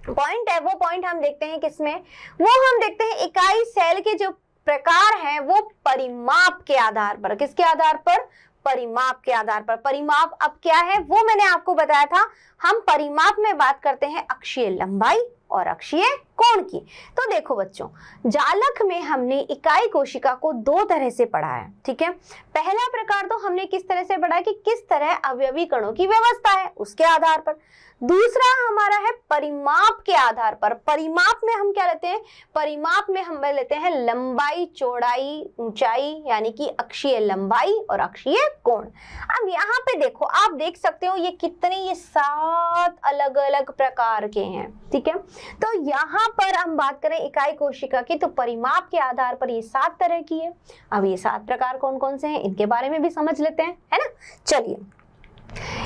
Point है वो point हम देखते हैं किसमें, वो हम देखते हैं इकाई सेल के जो प्रकार हैं वो परिमाप के आधार पर। किसके आधार पर? परिमाप के आधार पर। परिमाप अब क्या है वो मैंने आपको बताया था। हम परिमाप में बात करते हैं अक्षीय लंबाई और अक्षीय कोण की। तो देखो बच्चों, जालक में हमने इकाई कोशिका को दो तरह से पढ़ा है, ठीक है। पहला प्रकार तो हमने किस तरह से पढ़ा कि किस तरह अवयवी कणों की व्यवस्था है उसके आधार पर। दूसरा हमारा है परिमाप के आधार पर। परिमाप में हम क्या लेते हैं? परिमाप में हम लेते हैं लंबाई, चौड़ाई, ऊंचाई, यानी कि अक्षीय लंबाई और अक्षीय कोण। अब यहाँ पे देखो, आप देख सकते हो ये कितने, ये 7 अलग अलग प्रकार के हैं, ठीक है। तो यहाँ पर हम बात करें इकाई कोशिका की, तो परिमाप के आधार पर ये 7 तरह की है। अब ये 7 प्रकार कौन कौन से हैं इनके बारे में भी समझ लेते हैं, है ना। चलिए,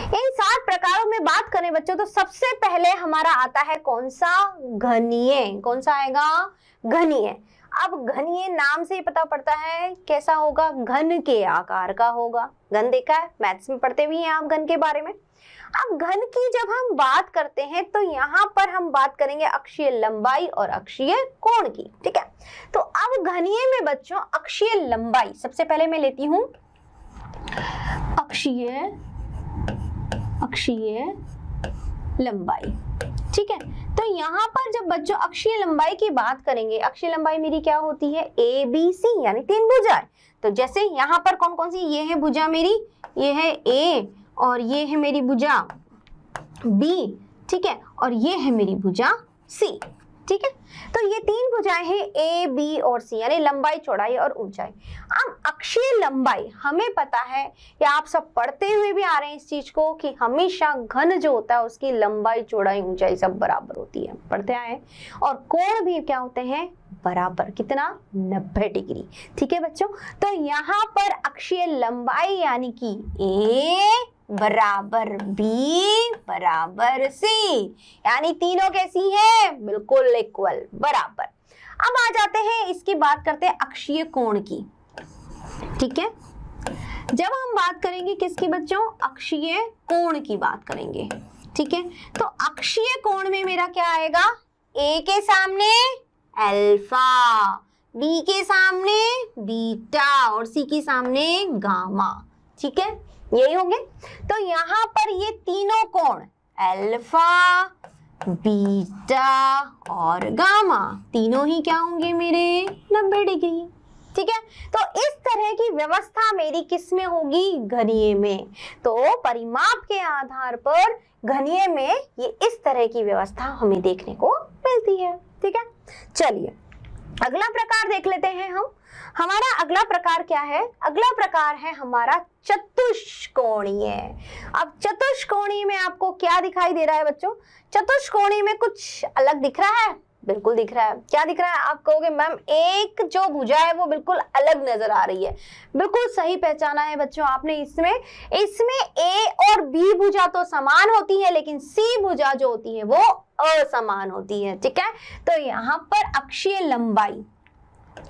इन 7 प्रकारों में बात करें बच्चों, तो सबसे पहले हमारा आता है कौन सा? घनीय। कौन सा आएगा? घनीय। अब घनीय नाम से ही पता पड़ता है कैसा होगा, घन के आकार का होगा। घन देखा है, मैथ्स में पढ़ते भी हैं आप घन के बारे में। अब घन की जब हम बात करते हैं तो यहाँ पर हम बात करेंगे अक्षीय लंबाई और अक्षीय कोण की, ठीक है। तो अब घनीय में बच्चों अक्षीय लंबाई सबसे पहले मैं लेती हूं, अक्षीय लंबाई, ठीक है। तो यहाँ पर जब बच्चों अक्षीय लंबाई की बात करेंगे, अक्षीय लंबाई मेरी क्या होती है? ए बी सी, यानी 3 भुजाएं। तो जैसे यहाँ पर कौन कौन सी? ये है भुजा मेरी, ये है ए, और ये है मेरी भुजा बी, ठीक है, और ये है मेरी भुजा सी, ठीक है। तो ये 3 भुजाएं हैं ए बी और सी, यानी लंबाई, चौड़ाई और ऊंचाई। अब अक्षीय लंबाई हमें पता है, या आप सब पढ़ते हुए भी आ रहे हैं इस चीज को, कि हमेशा घन जो होता है उसकी लंबाई, चौड़ाई, ऊंचाई सब बराबर होती है, पढ़ते आए। और कोण भी क्या होते हैं? बराबर। कितना? 90 डिग्री, ठीक है बच्चों। तो यहाँ पर अक्षीय लंबाई यानी कि ए बराबर बी बराबर सी, यानी तीनों कैसी है? बिल्कुल इक्वल, बराबर। अब आ जाते हैं, इसकी बात करते हैं अक्षीय कोण की, ठीक है। जब हम बात करेंगे किसकी बच्चों? अक्षीय कोण की बात करेंगे, ठीक है। तो अक्षीय कोण में मेरा क्या आएगा? ए के सामने अल्फा, बी के सामने बीटा और सी के सामने गामा, ठीक है, यही होंगे। तो यहाँ पर ये तीनों कोण अल्फा, बीटा और गामा तीनों ही क्या होंगे मेरे? 90 डिग्री, ठीक है। तो इस तरह की व्यवस्था मेरी किस में होगी? घनीय में। तो परिमाप के आधार पर घनीय में ये इस तरह की व्यवस्था हमें देखने को मिलती है, ठीक है। चलिए अगला प्रकार देख लेते हैं हम। हमारा अगला प्रकार क्या है? अगला प्रकार है हमारा चतुष्कोणीय। अब चतुष्कोणीय में आपको क्या दिखाई दे रहा है बच्चों? चतुष्कोणीय में कुछ अलग दिख रहा है? बिल्कुल दिख रहा है। क्या दिख रहा है? आप कहोगे मैम एक जो भुजा है वो बिल्कुल अलग नजर आ रही है। बिल्कुल सही पहचाना है बच्चों आपने। इसमें ए और बी भुजा तो समान होती है, लेकिन सी भुजा जो होती है वो असमान होती है, ठीक है। तो यहाँ पर अक्षीय लंबाई,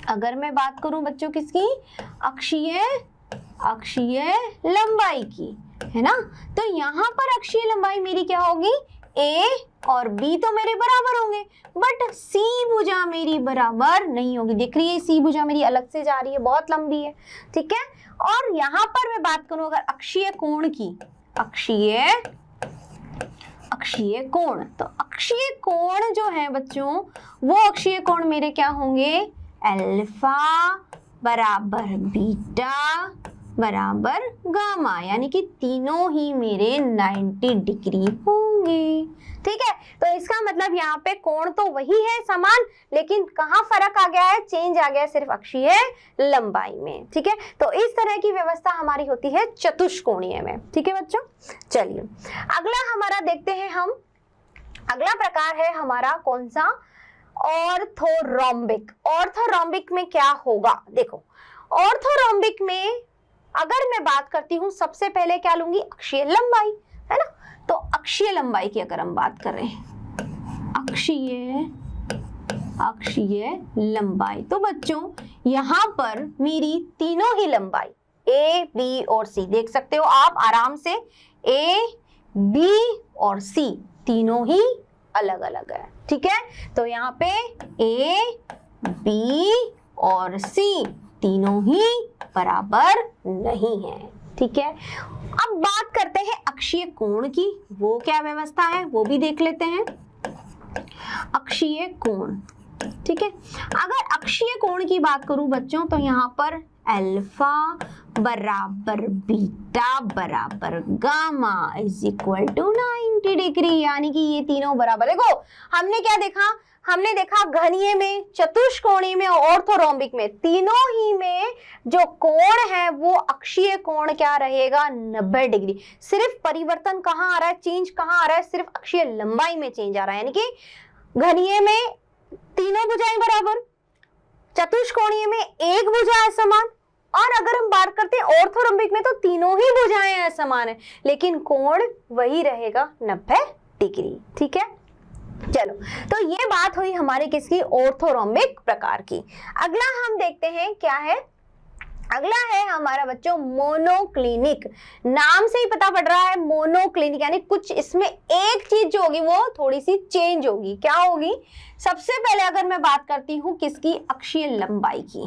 अगर मैं बात करूं बच्चों किसकी? अक्षीय लंबाई की, है ना। तो यहाँ पर अक्षीय लंबाई मेरी क्या होगी? ए और बी तो मेरे बराबर होंगे, बट सी भुजा मेरी बराबर नहीं होगी। देख रही है सी भुजा मेरी अलग से जा रही है, बहुत लंबी है, ठीक है। और यहाँ पर मैं बात करूं अगर अक्षीय कोण की, अक्षीय कोण, तो अक्षीय कोण जो है बच्चों वो अक्षीय कोण मेरे क्या होंगे? अल्फा बराबर बीटा बराबर गामा, यानी कि तीनों ही मेरे 90 डिग्री होंगे, ठीक है। तो इसका मतलब यहाँ पे कोण तो वही है समान, लेकिन कहाँ फर्क आ गया है? चेंज आ गया है सिर्फ अक्षीय लंबाई में, ठीक है। तो इस तरह की व्यवस्था हमारी होती है चतुष्कोणीय में, ठीक है बच्चों। चलिए अगला हमारा देखते हैं हम। अगला प्रकार है हमारा कौन सा? ऑर्थोरोम्बिक। ऑर्थोरोम्बिक में क्या होगा? देखो ऑर्थोरोम्बिक में अगर मैं बात करती हूं, सबसे पहले क्या लूंगी? अक्षीय लंबाई, है ना। तो अक्षीय लंबाई की अगर हम बात कर रहे हैं, अक्षीय लंबाई, तो बच्चों यहां पर मेरी तीनों ही लंबाई ए बी और सी, देख सकते हो आप आराम से, ए बी और सी तीनों ही अलग अलग है। ठीक है, तो यहाँ पे ए, बी और सी तीनों ही बराबर नहीं है। ठीक है, अब बात करते हैं अक्षीय कोण की। वो क्या व्यवस्था है वो भी देख लेते हैं। अक्षीय कोण, ठीक है, अगर अक्षीय कोण की बात करूं बच्चों तो यहाँ पर अल्फा बराबर बीटा बराबर gamma is equal to 90 degree, यानी कि ये तीनों बराबर। देखो हमने क्या देखा, हमने देखा घनीय में, चतुष्कोणीय में, ऑर्थोरोम्बिक में, तीनों ही में जो कोण है वो अक्षीय कोण क्या रहेगा, 90 डिग्री। सिर्फ परिवर्तन कहाँ आ रहा है, चेंज कहाँ आ रहा है, सिर्फ अक्षीय लंबाई में चेंज आ रहा है। यानी कि घनीय में तीनों भुजाएं बराबर, चतुष्कोणीय में एक भुजा है समान, और अगर हम बात करते हैं ऑर्थोरोम्बिक में तो तीनों ही भुजाएं असमान है, लेकिन कोण वही रहेगा 90 डिग्री। ठीक है, चलो तो ये बात हुई हमारे किसकी, ऑर्थोरोम्बिक प्रकार की। अगला हम देखते हैं क्या है, अगला है हमारा बच्चों मोनोक्लिनिक। नाम से ही पता पड़ रहा है मोनोक्लिनिक, यानी कुछ इसमें एक चीज जो होगी वो थोड़ी सी चेंज होगी। क्या होगी, सबसे पहले अगर मैं बात करती हूँ किसकी, अक्षीय लंबाई की,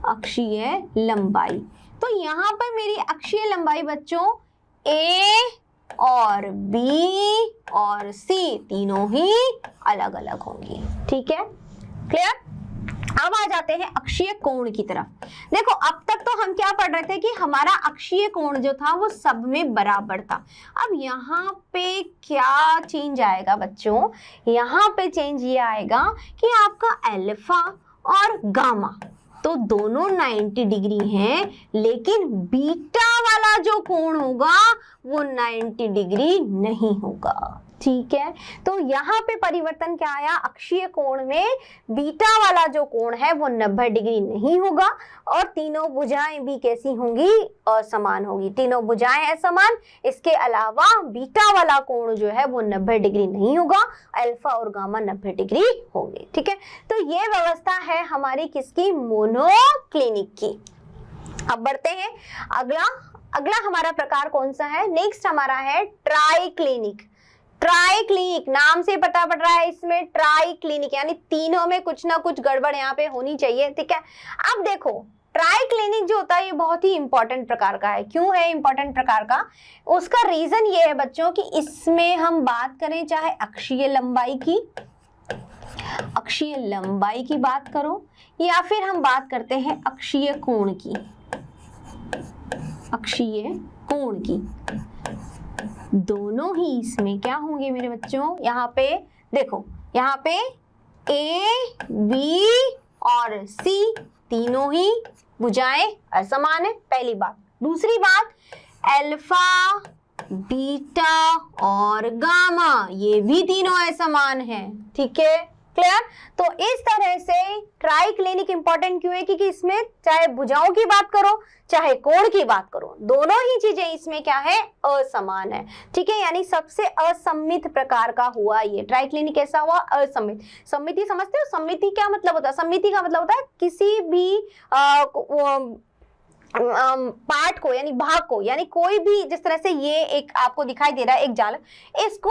अक्षीय लंबाई। तो यहाँ पर मेरी अक्षीय लंबाई बच्चों ए और बी और सी तीनों ही अलग अलग होंगी। ठीक है, क्लियर। अब आ जाते हैं अक्षीय कोण की तरफ। देखो अब तक तो हम क्या पढ़ रहे थे कि हमारा अक्षीय कोण जो था वो सब में बराबर था। अब यहाँ पे क्या चेंज आएगा बच्चों, यहाँ पे चेंज ये आएगा कि आपका अल्फा और गामा तो दोनों 90 डिग्री हैं, लेकिन बीटा वाला जो कोण होगा वो 90 डिग्री नहीं होगा। ठीक है, तो यहाँ पे परिवर्तन क्या आया, अक्षीय कोण में बीटा वाला जो कोण है वो 90 डिग्री नहीं होगा, और तीनों भुजाएं भी कैसी होंगी, असमान होगी। तीनों भुजाएं असमान, इसके अलावा बीटा वाला कोण जो है वो 90 डिग्री नहीं होगा, अल्फा और गामा 90 डिग्री होंगे। ठीक है, तो ये व्यवस्था है हमारी किसकी, मोनोक्लिनिक की। अब बढ़ते हैं अगला हमारा प्रकार कौन सा है, नेक्स्ट हमारा है ट्राइक्लिनिक। ट्राइक्लिनिक नाम से पता पड़ रहा है इसमें ट्राइक्लिनिक, यानी तीनों में कुछ ना कुछ गड़बड़ यहाँ पे होनी चाहिए। ठीक है, अब देखो ट्राइक्लिनिक जो होता है ये बहुत ही इंपॉर्टेंट प्रकार का है। क्यों है इंपॉर्टेंट प्रकार का, उसका रीजन ये है बच्चों कि इसमें हम बात करें चाहे अक्षीय लंबाई की बात करो, या फिर हम बात करते हैं अक्षीय कोण की, दोनों ही इसमें क्या होंगे मेरे बच्चों, यहाँ पे देखो, यहाँ पे ए बी और सी तीनों ही भुजाएं असमान है, पहली बात। दूसरी बात, अल्फा बीटा और गामा ये भी तीनों असमान है। ठीक है, क्लियर। तो इस तरह से ट्राइक्लिनिक इंपॉर्टेंट क्यों है, क्योंकि इसमें चाहे भुजाओं की बात करो चाहे कोण की बात करो, दोनों ही चीजें इसमें क्या है, असमान है। ठीक है, यानी सबसे असम्मित प्रकार का हुआ ये ट्राइक्लिनिक। कैसा हुआ, असम्मित। सम्मिति समझते हो, सम्मिति क्या मतलब होता है, सम्मिति का मतलब होता है किसी भी पार्ट को यानी भाग को, यानी कोई भी, जिस तरह से ये एक आपको दिखाई दे रहा है एक जाल, इसको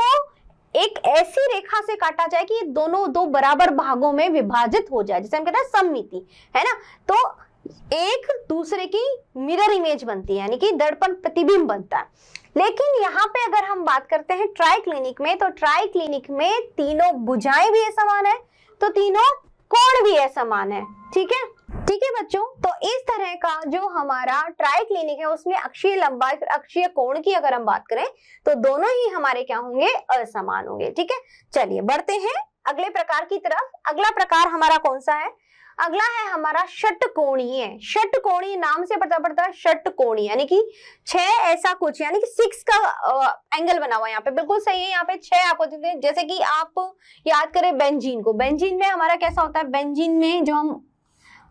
एक ऐसी रेखा से काटा जाए कि ये दोनों दो बराबर भागों में विभाजित हो जाए, जिसे हम कहते हैं सम्मिति, है ना। तो एक दूसरे की मिरर इमेज बनती है, यानी कि दर्पण प्रतिबिंब बनता है। लेकिन यहाँ पे अगर हम बात करते हैं ट्राइक्लिनिक में, तो ट्राइक्लिनिक में तीनों भुजाएं भी समान है तो तीनों कोण भी समान है। ठीक है, ठीक है बच्चों, तो इस तरह का जो हमारा ट्राइक्लिनिक है उसमें अक्षीय लंबाई फिर अक्षीय कोण की अगर हम बात करें तो दोनों ही हमारे क्या होंगे, असमान होंगे। ठीक है, चलिए बढ़ते हैं अगले प्रकार की तरफ। अगला प्रकार हमारा कौन सा है, अगला है हमारा षटकोणीय। षटकोणीय नाम से पता पड़ता है षटकोणीय, यानी कि 6 ऐसा कुछ, यानी कि 6 का एंगल बना हुआ है। यहाँ पे बिल्कुल सही है, यहाँ पे 6 आपको देते हैं। जैसे कि आप याद करें बेंजीन को, बेंजीन में हमारा कैसा होता है, बेंजीन में जो हम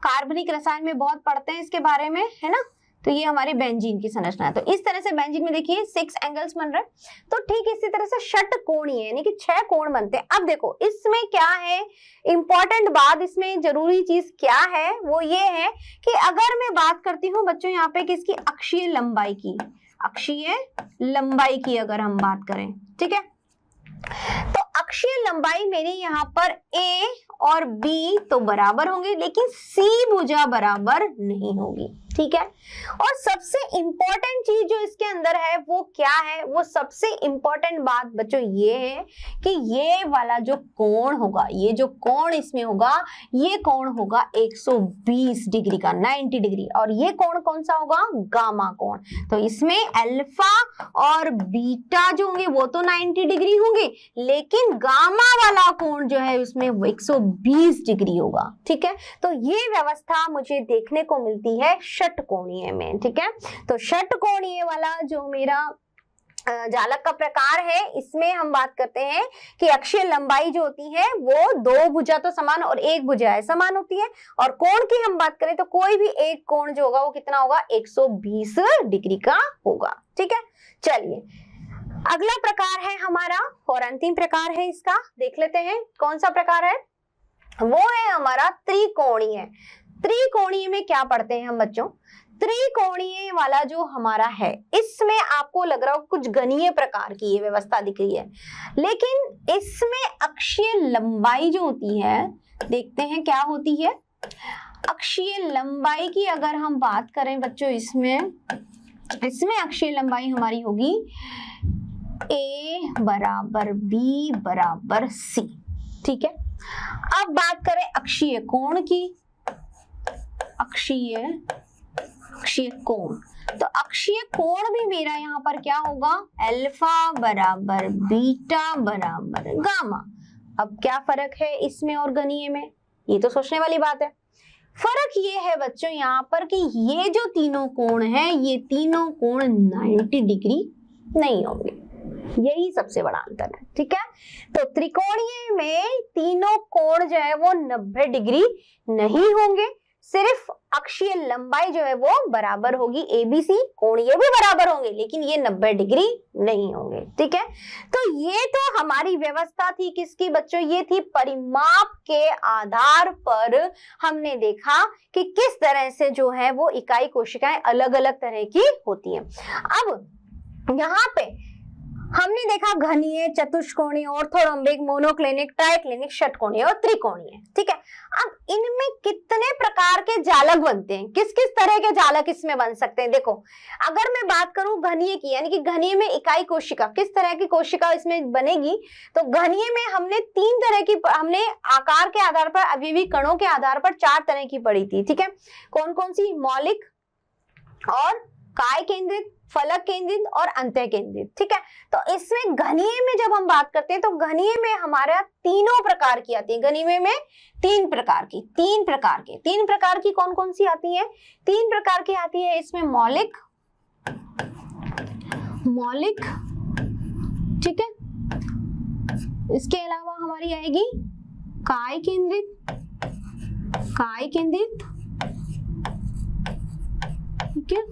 कार्बनिक रसायन में बहुत पढ़ते हैं इसके बारे में, है ना, तो ये हमारे बेंजीन की संरचना है। तो इस तरह से बेंजीन में देखिए 6 एंगल्स बन रहे हैं, तो ठीक इसी तरह से षटकोणीय यानी कि 6 कोण बनते हैं। अब देखो इसमें क्या है इंपॉर्टेंट बात, इसमें जरूरी चीज क्या है वो ये है कि अगर मैं बात करती हूँ बच्चों यहाँ पे किसकी, अक्षीय लंबाई की, अगर हम बात करें, ठीक है, तो अक्षीय लंबाई मेरी यहाँ पर A और B तो बराबर होंगे, लेकिन C भुजा बराबर नहीं होगी, ठीक है। और सबसे इंपॉर्टेंट चीज जो इसके अंदर है वो क्या है, वो सबसे इंपॉर्टेंट बात बच्चों ये है कि ये वाला जो कोण होगा, ये जो कोण इसमें होगा, ये कोण होगा 120 डिग्री का, 90 डिग्री, और ये कोण कौन सा होगा, गामा कोण। तो इसमें अल्फा और बीटा जो होंगे वो तो 90 डिग्री होंगे, लेकिन गामा वाला कोण जो है उसमें 120 डिग्री होगा, ठीक है। तो ये व्यवस्था मुझे देखने को मिलती है षटकोणीय में, ठीक है। तो षटकोणीय वाला जो मेरा जालक का प्रकार है, इसमें हम बात करते हैं कि अक्षीय लंबाई जो होती है वो दो भुजा तो समान और एक भुजा समान होती है, और कोण की हम बात करें तो कोई भी एक कोण जो होगा वो कितना होगा, 120 डिग्री का होगा, ठीक है। चलिए अगला प्रकार है हमारा और अंतिम प्रकार है इसका, देख लेते हैं कौन सा प्रकार है। वो है हमारा त्रिकोणीय। त्रिकोणीय में क्या पढ़ते हैं हम बच्चों, त्रिकोणीय वाला जो हमारा है इसमें आपको लग रहा हो कुछ गणीय प्रकार की ये व्यवस्था दिख रही है, लेकिन इसमें अक्षीय लंबाई जो होती है, देखते हैं क्या होती है। अक्षीय लंबाई की अगर हम बात करें बच्चों, इसमें अक्षीय लंबाई हमारी होगी A बराबर B बराबर C, ठीक है। अब बात करें अक्षीय कोण की, अक्षीय कोण, तो अक्षीय कोण भी मेरा यहाँ पर क्या होगा, अल्फा बराबर बीटा बराबर गामा। अब क्या फर्क है इसमें और गणीय में, ये तो सोचने वाली बात है। फर्क ये है बच्चों यहाँ पर कि ये जो तीनों कोण हैं, ये तीनों कोण 90 डिग्री नहीं होंगे, यही सबसे बड़ा अंतर है, ठीक है। तो त्रिकोणीय में तीनों कोण जो है वो 90 डिग्री नहीं होंगे, सिर्फ अक्षीय लंबाई जो है वो बराबर होगी, ABC कोणीय भी बराबर होंगे, लेकिन ये 90 डिग्री नहीं होंगे, ठीक है। तो ये तो हमारी व्यवस्था थी किसकी बच्चों, ये थी परिमाप के आधार पर हमने देखा कि किस तरह से जो है वो इकाई कोशिकाएं अलग अलग तरह की होती हैं। अब यहाँ पे हमने देखा घनीय, चतुष्कोणीय, ऑर्थोरोम्बिक, मोनोक्लिनिक, ट्राइक्लिनिक, षटकोणीय और त्रिकोणीय, ठीक है। अब इनमें कितने प्रकार के जालक बनते हैं, किस किस तरह के जालक इसमें बन सकते हैं। देखो अगर मैं बात करूं घनीय की, यानी कि घनीय में इकाई कोशिका, किस तरह की कोशिका इसमें बनेगी, तो घनीय में हमने तीन तरह की, हमने आकार के आधार पर, अवयवी कणों के आधार पर 4 तरह की पढ़ी थी, ठीक है। कौन कौन सी, मौलिक और काय केंद्रित, फलक केंद्रित और अंतः केंद्रित, ठीक है। तो इसमें घनीय में जब हम बात करते हैं तो घनीय में हमारा तीनों प्रकार की आती है, घनीय में तीन प्रकार की कौन कौन सी आती है, 3 प्रकार की आती है इसमें, मौलिक, ठीक है। इसके अलावा हमारी आएगी काय केंद्रित, ठीक है,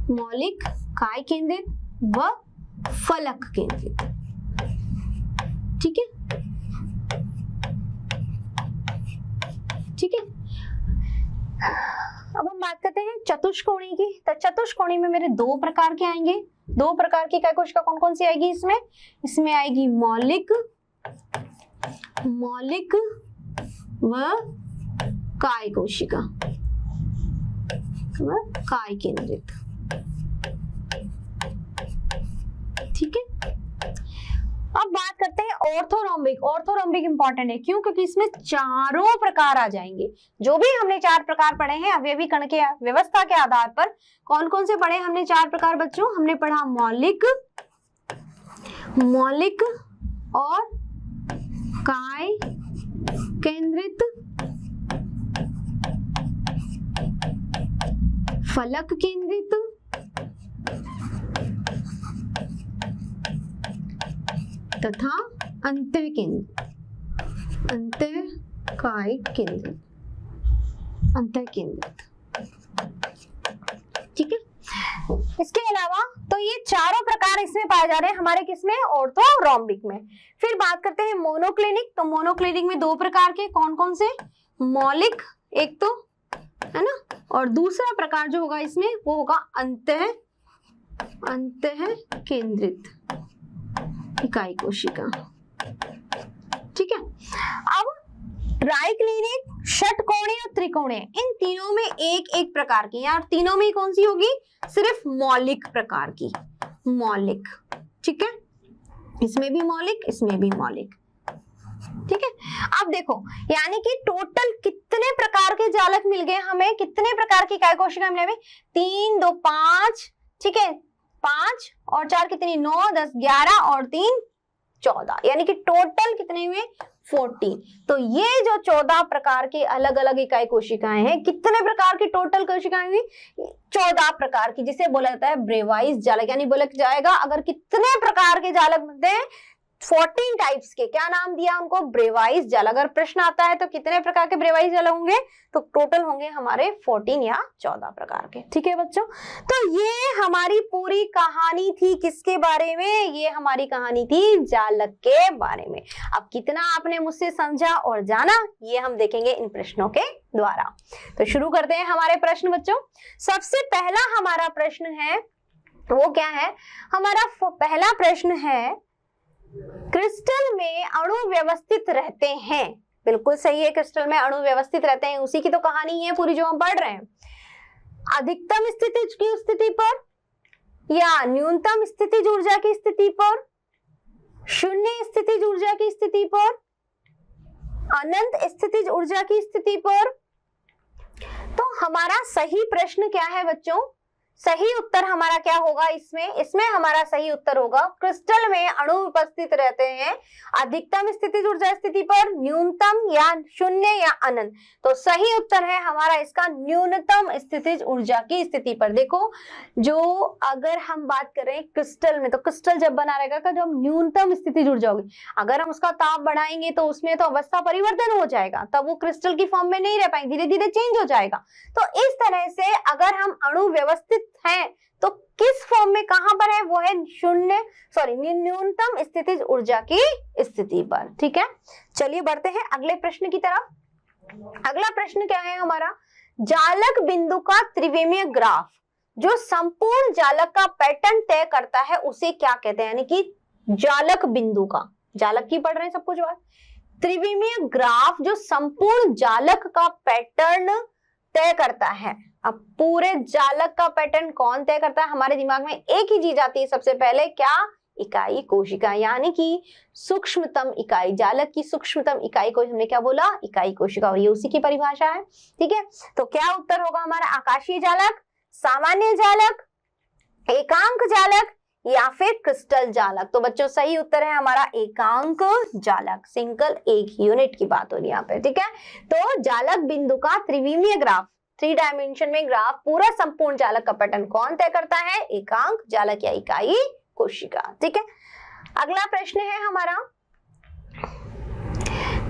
मौलिक, काय केंद्रित व फलक केंद्रित, ठीक है, ठीक है। अब हम बात करते हैं चतुष्कोणी की। तो चतुष्कोणी में मेरे 2 प्रकार के आएंगे, 2 प्रकार की इकाई कोशिका कौन कौन सी आएगी इसमें आएगी मौलिक व काय कोशिका व काय केंद्रित, ठीक है। अब बात करते हैं ऑर्थोरोम्बिक इंपॉर्टेंट है, क्यों, क्योंकि इसमें चारों प्रकार आ जाएंगे। जो भी हमने 4 प्रकार पढ़े हैं अवयवी कण के व्यवस्था के आधार पर, कौन कौन से पढ़े हमने 4 प्रकार बच्चों, हमने पढ़ा मौलिक और काय केंद्रित, फलक केंद्रित तथा अंतः केंद्रित, काय केंद्रित, अंतः केंद्रित, ठीक है। इसके अलावा तो ये चारों प्रकार इसमें पाए जा रहे हैं हमारे किसमें, ऑर्थोरोम्बिक में। फिर बात करते हैं मोनोक्लिनिक। तो मोनोक्लिनिक में 2 प्रकार के, कौन कौन से, मौलिक एक तो है ना, और दूसरा प्रकार जो होगा इसमें वो होगा अंतः केंद्रित, इकाई कोशिका। ठीक है, अब ट्राइक्लिनिक, षटकोणीय और त्रिकोणीय, इन तीनों में एक एक प्रकार की, यार तीनों में कौन सी होगी, सिर्फ मौलिक प्रकार की, मौलिक। ठीक है, इसमें भी मौलिक, इसमें भी मौलिक। ठीक है, अब देखो यानी कि टोटल कितने प्रकार के जालक मिल गए हमें, कितने प्रकार की इकाई कोशिका मिले हमें, 3 2 5, ठीक है 5 और 4 कितनी, 9 10 11 और 3 14, यानी कि टोटल कितने हुए 14। तो ये जो 14 प्रकार की अलग अलग इकाई कोशिकाएं हैं, कितने प्रकार की टोटल कोशिकाएं हुई, 14 प्रकार की, जिसे बोला जाता है ब्रेवाइज जालक। यानी बोला जाएगा अगर कितने प्रकार के जालक बनते हैं, 14 टाइप्स के, क्या नाम दिया उनको, ब्रेवाइज जालक। अगर प्रश्न आता है तो कितने प्रकार के ब्रेवाइज जालक होंगे, तो टोटल होंगे हमारे 14 या 14 प्रकार के। ठीक है बच्चों, तो ये हमारी पूरी कहानी थी किसके बारे में, ये हमारी कहानी थी जालक के बारे में। अब कितना आपने मुझसे समझा और जाना, ये हम देखेंगे इन प्रश्नों के द्वारा। तो शुरू करते हैं हमारे प्रश्न बच्चों। सबसे पहला हमारा प्रश्न है, वो क्या है, हमारा पहला प्रश्न है, क्रिस्टल में अणु व्यवस्थित रहते हैं। बिल्कुल सही है, क्रिस्टल में अणु व्यवस्थित रहते हैं, उसी की तो कहानी है पूरी जो हम पढ़ रहे हैं। अधिकतम स्थितिज की स्थिति पर या न्यूनतम स्थितिज ऊर्जा की स्थिति पर, शून्य स्थितिज ऊर्जा की स्थिति पर, अनंत स्थितिज ऊर्जा की स्थिति पर। तो हमारा सही प्रश्न क्या है बच्चों, सही उत्तर हमारा क्या होगा इसमें हमारा सही उत्तर होगा, क्रिस्टल में अणु उपस्थित रहते हैं अधिकतम स्थितिज ऊर्जा स्थिति पर, न्यूनतम या शून्य या अनंत। तो सही उत्तर है हमारा इसका न्यूनतम स्थितिज ऊर्जा की स्थिति पर। देखो, जो अगर हम बात करें क्रिस्टल में, तो क्रिस्टल जब बना रहेगा जब न्यूनतम स्थितिज ऊर्जा होगी, अगर हम उसका ताप बढ़ाएंगे तो उसमें तो अवस्था परिवर्तन हो जाएगा, तब वो क्रिस्टल की फॉर्म में नहीं रह पाएंगे, धीरे धीरे चेंज हो जाएगा। तो इस तरह से अगर हम अणु व्यवस्थित हैं तो किस फॉर्म में कहां पर है, वो है न्यूनतम स्थितिज ऊर्जा की स्थिति पर। ठीक है, चलिए बढ़ते हैं अगले प्रश्न की तरफ। अगला प्रश्न क्या है हमारा, जालक बिंदु का त्रिविमीय ग्राफ जो संपूर्ण जालक का पैटर्न तय करता है उसे क्या कहते हैं, यानी कि जालक बिंदु का, जालक की पढ़ रहे हैं सब कुछ बात, त्रिविमीय ग्राफ जो संपूर्ण जालक का पैटर्न तय करता है। अब पूरे जालक का पैटर्न कौन तय करता है, हमारे दिमाग में एक ही चीज आती है सबसे पहले, क्या, इकाई कोशिका, यानी कि सूक्ष्मतम इकाई, जालक की सूक्ष्मतम इकाई को हमने क्या बोला, इकाई कोशिका, और ये उसी की परिभाषा है। ठीक है, तो क्या उत्तर होगा हमारा, आकाशीय जालक, सामान्य जालक, एकांक जालक या फिर क्रिस्टल जालक। तो बच्चों सही उत्तर है हमारा एकांक जालक, सिंगल, एक यूनिट की बात हो रही है यहाँ पे। ठीक है, तो जालक बिंदु का त्रिविमीय ग्राफ, 3 डायमेंशन में ग्राफ, पूरा संपूर्ण जालक का पैटर्न कौन तय करता है, एकांक जालक या इकाई कोशिका। ठीक है, अगला प्रश्न है हमारा,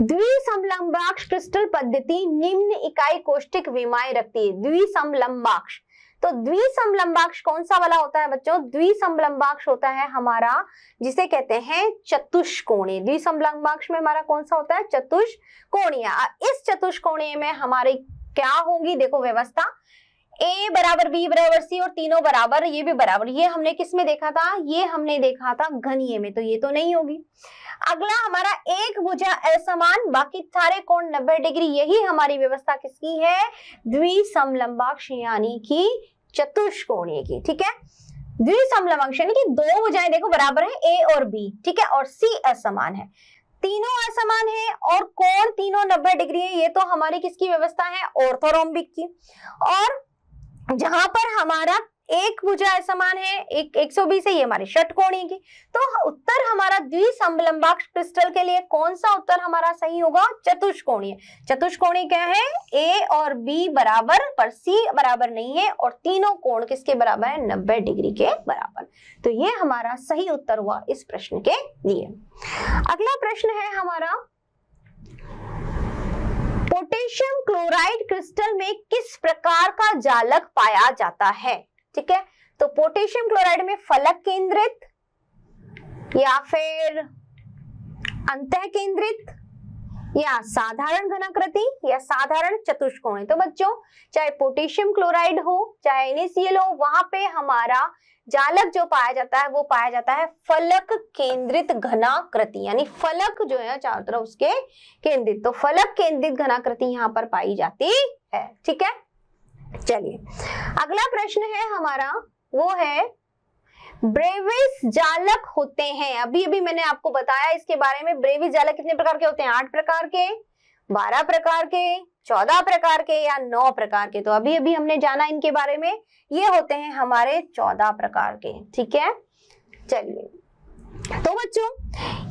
द्विसमलंबाक्ष क्रिस्टल पद्धति निम्न इकाई कोष्ठक विमाएं रखती है। द्विसमलंबाक्ष, तो द्विसमलंबाक्ष कौन सा वाला होता है बच्चों, द्विसमलंबाक्ष होता है हमारा जिसे कहते हैं चतुष्कोणीय। द्विसमलंबाक्ष में हमारा कौन सा होता है, चतुष्कोणीय। इस चतुष्कोणीय में हमारे क्या होंगी, देखो व्यवस्था, A बराबर B बराबर C और तीनों बराबर, ये भी बराबर। ये हमने किस में देखा था, ये हमने देखा था घनीय में, तो ये तो नहीं होगी। अगला हमारा एक भुजा असमान, बाकी सारे कोण 90 डिग्री, यही हमारी व्यवस्था किसकी है, द्विसमलंबाक्ष यानी कि चतुष्कोणीय की। ठीक है, द्विसमलंबाक्ष यानी कि दो भुजाएं देखो बराबर है, A और B, ठीक है, और C असमान है, तीनों असमान है और कोण तीनों 90 डिग्री है, ये तो हमारी किसकी व्यवस्था है, ऑर्थोरोम्बिक की। और जहां पर हमारा एक भुजा असमान है, एक 120 है, ये हमारी षटकोणीय की। तो उत्तर हमारा द्विसमलंबाक्ष क्रिस्टल के लिए कौन सा उत्तर हमारा सही होगा, चतुष्कोणीय। चतुष्कोणीय क्या है, A और B बराबर पर C बराबर नहीं है, और तीनों कोण किसके बराबर है, 90 डिग्री के बराबर। तो ये हमारा सही उत्तर हुआ इस प्रश्न के लिए। अगला प्रश्न है हमारा, पोटेशियम क्लोराइड क्रिस्टल में किस प्रकार का जालक पाया जाता है। ठीक है, तो पोटेशियम क्लोराइड में फलक केंद्रित या फिर अंतः केंद्रित या साधारण घनाकृति या साधारण चतुष्कोण। तो बच्चों चाहे पोटेशियम क्लोराइड हो चाहे NaCl हो, वहां पे हमारा जालक जो पाया जाता है वो पाया जाता है फलक केंद्रित घनाकृति, यानी फलक जो है चारों तरफ उसके केंद्रित, तो फलक केंद्रित घनाकृति यहाँ पर पाई जाती है। ठीक है, चलिए अगला प्रश्न है हमारा, वो है ब्रेविस जालक होते हैं। अभी अभी मैंने आपको बताया इसके बारे में। ब्रेविस जालक कितने प्रकार के होते हैं? 8 प्रकार के, 12 प्रकार के, 14 प्रकार के या 9 प्रकार के। तो अभी अभी हमने जाना इनके बारे में। ये होते हैं हमारे 14 प्रकार के। ठीक है, चलिए तो बच्चों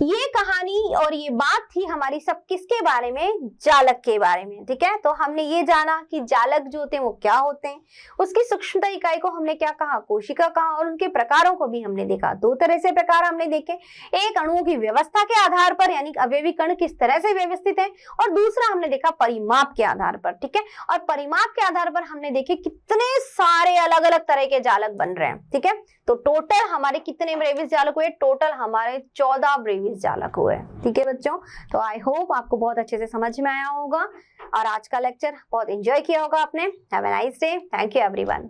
ये कहानी और ये बात थी हमारी सब किसके बारे में? जालक के बारे में। ठीक है, तो हमने ये जाना कि जालक जो होते हैं वो क्या होते हैं, उसकी सूक्ष्मता इकाई को हमने क्या कहा? कोशिका कहा, और उनके प्रकारों को भी हमने देखा। 2 तरह से प्रकार हमने देखे, एक अणुओं की व्यवस्था के आधार पर यानी अवयवी कण किस तरह से व्यवस्थित है, और दूसरा हमने देखा परिमाप के आधार पर। ठीक है, और परिमाप के आधार पर हमने देखे कितने सारे अलग अलग तरह के जालक बन रहे हैं। ठीक है, तो टोटल हमारे कितने ब्रेविस जालक हुए? टोटल हमारे 14 ब्रेविस जालक हुए। ठीक है बच्चों, तो आई होप आपको बहुत अच्छे से समझ में आया होगा और आज का लेक्चर बहुत एंजॉय किया होगा आपने। Have a nice day. Thank you everyone.